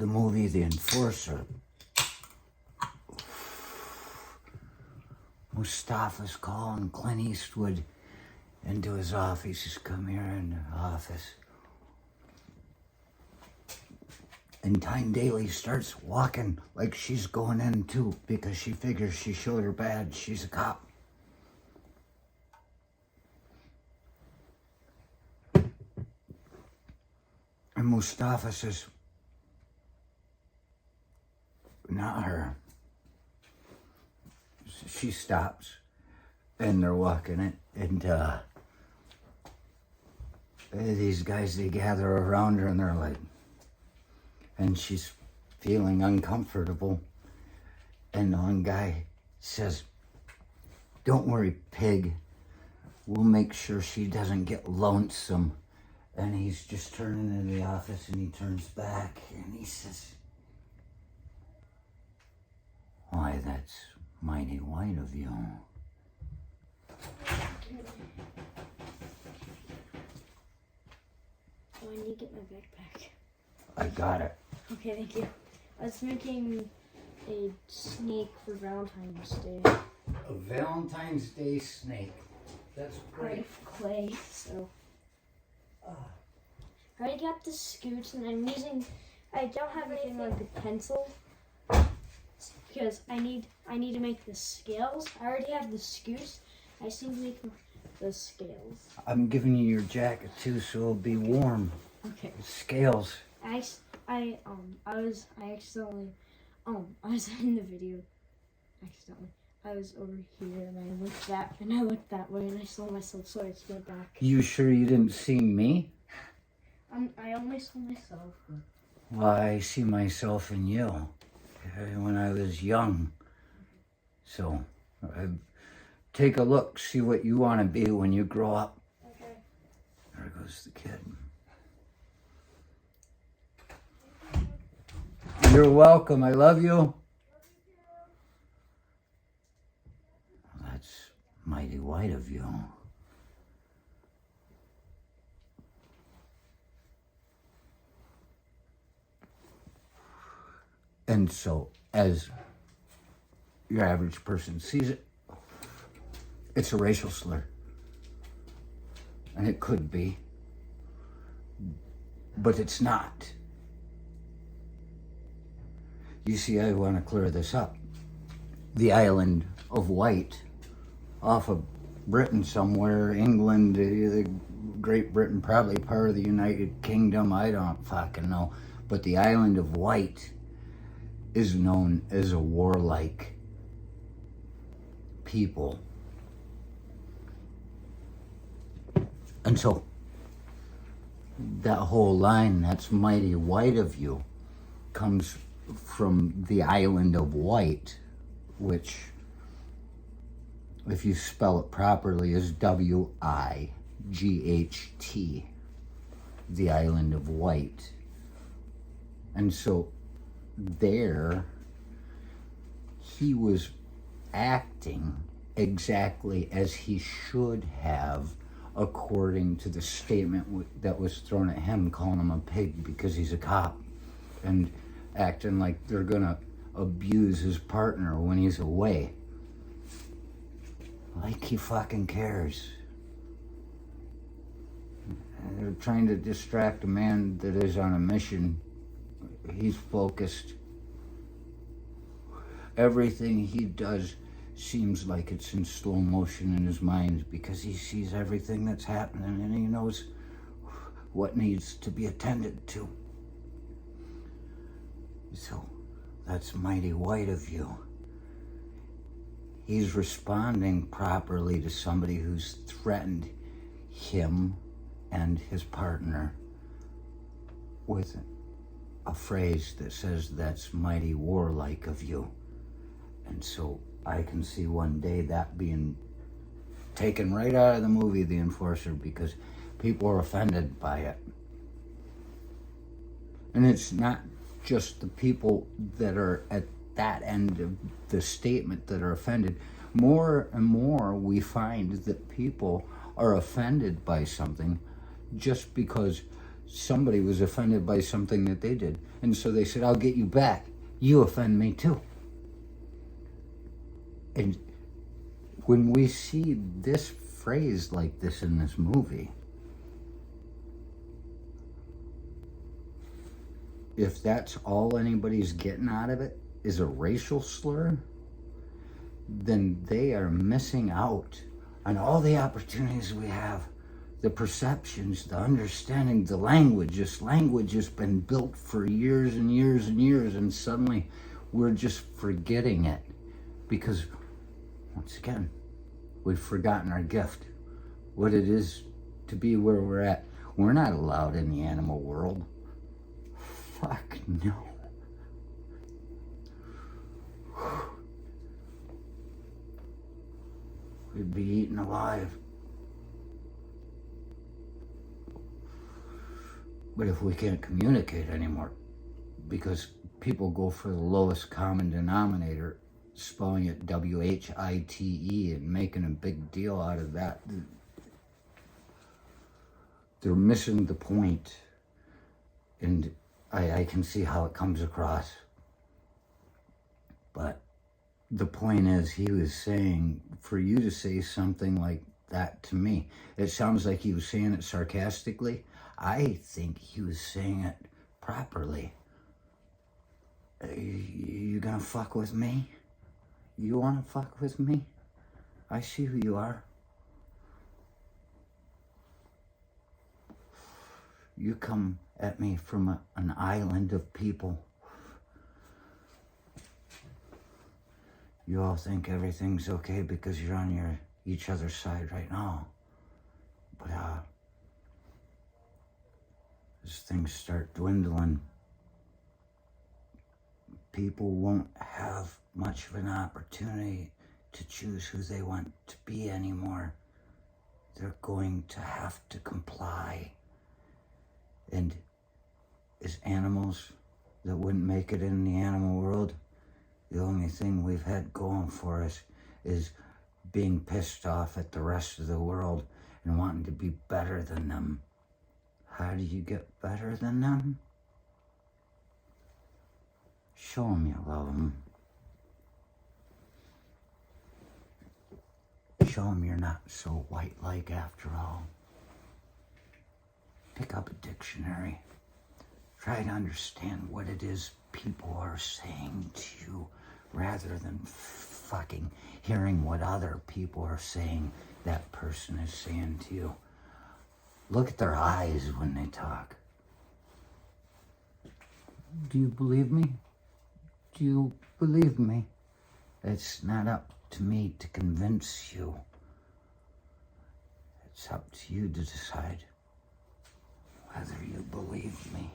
the movie The Enforcer, Mustafa's calling Clint Eastwood into his office. He says, come here in the office. And Tyne Daly starts walking like she's going in too, because she figures she showed her badge. She's a cop. And Mustafa says, not her. She stops, and they're walking it, and these guys, they gather around her, and they're like, and she's feeling uncomfortable, and the one guy says, don't worry, pig, we'll make sure she doesn't get lonesome. And he's just turning in the office, and he turns back, and he says, why, that's mighty white of you. Oh, I need to get my backpack. I got it. Okay, thank you. I was making a snake for Valentine's Day. A Valentine's Day snake. That's great. Out of clay, so. I already got the scoots, and I don't have anything like a pencil, because I need to make the scales. I already have the scoots. I just need to make the scales. I'm giving you your jacket too, so it'll be warm. Okay. Scales. I was in the video accidentally. I was over here and I looked that way and I saw myself, so I just went back. You sure you didn't see me? I only saw myself. Well, I see myself in you when I was young. So, take a look, see what you want to be when you grow up. Okay. There goes the kid. You're welcome. I love you. That's mighty white of you. And so, as your average person sees it, it's a racial slur. And it could be, but it's not. You see, I want to clear this up. The island of Wight, off of Britain somewhere, England, Great Britain, probably part of the United Kingdom, I don't fucking know. But the island of Wight is known as a warlike people. And so, that whole line, that's mighty white of you, comes from the island of Wight, which, if you spell it properly, is W-I-G-H-T, the island of Wight. And so there, he was acting exactly as he should have, according to the statement that was thrown at him, calling him a pig because he's a cop, and acting like they're gonna abuse his partner when he's away. Like he fucking cares. They're trying to distract a man that is on a mission. He's focused. Everything he does seems like it's in slow motion in his mind, because he sees everything that's happening and he knows what needs to be attended to. So, that's mighty white of you. He's responding properly to somebody who's threatened him and his partner with a phrase that says, that's mighty warlike of you. And so I can see one day that being taken right out of the movie The Enforcer, because people are offended by it. And it's not just the people that are at that end of the statement that are offended. More and more we find that people are offended by something just because somebody was offended by something that they did. And so they said, I'll get you back. You offend me too. And when we see this phrase like this in this movie, if that's all anybody's getting out of it is a racial slur, then they are missing out on all the opportunities we have, the perceptions, the understanding, the language. This language has been built for years and years and years, and suddenly we're just forgetting it because, once again, we've forgotten our gift, what it is to be where we're at. We're not allowed in the animal world. Fuck no. We'd be eaten alive. But if we can't communicate anymore, because people go for the lowest common denominator, spelling it W-H-I-T-E and making a big deal out of that, they're missing the point. And I can see how it comes across. But the point is, he was saying, for you to say something like that to me, it sounds like he was saying it sarcastically. I think he was saying it properly. You gonna fuck with me? You wanna fuck with me? I see who you are. You come at me from an island of people. You all think everything's okay because you're on each other's side right now. But as things start dwindling, people won't have much of an opportunity to choose who they want to be anymore. They're going to have to comply. And as animals that wouldn't make it in the animal world, the only thing we've had going for us is being pissed off at the rest of the world and wanting to be better than them. How do you get better than them? Show them you love them. Show them you're not so white-like after all. Pick up a dictionary. Try to understand what it is people are saying to you rather than fucking hearing what other people are saying that person is saying to you. Look at their eyes when they talk. Do you believe me? Do you believe me? It's not up to me to convince you. It's up to you to decide whether you believe me.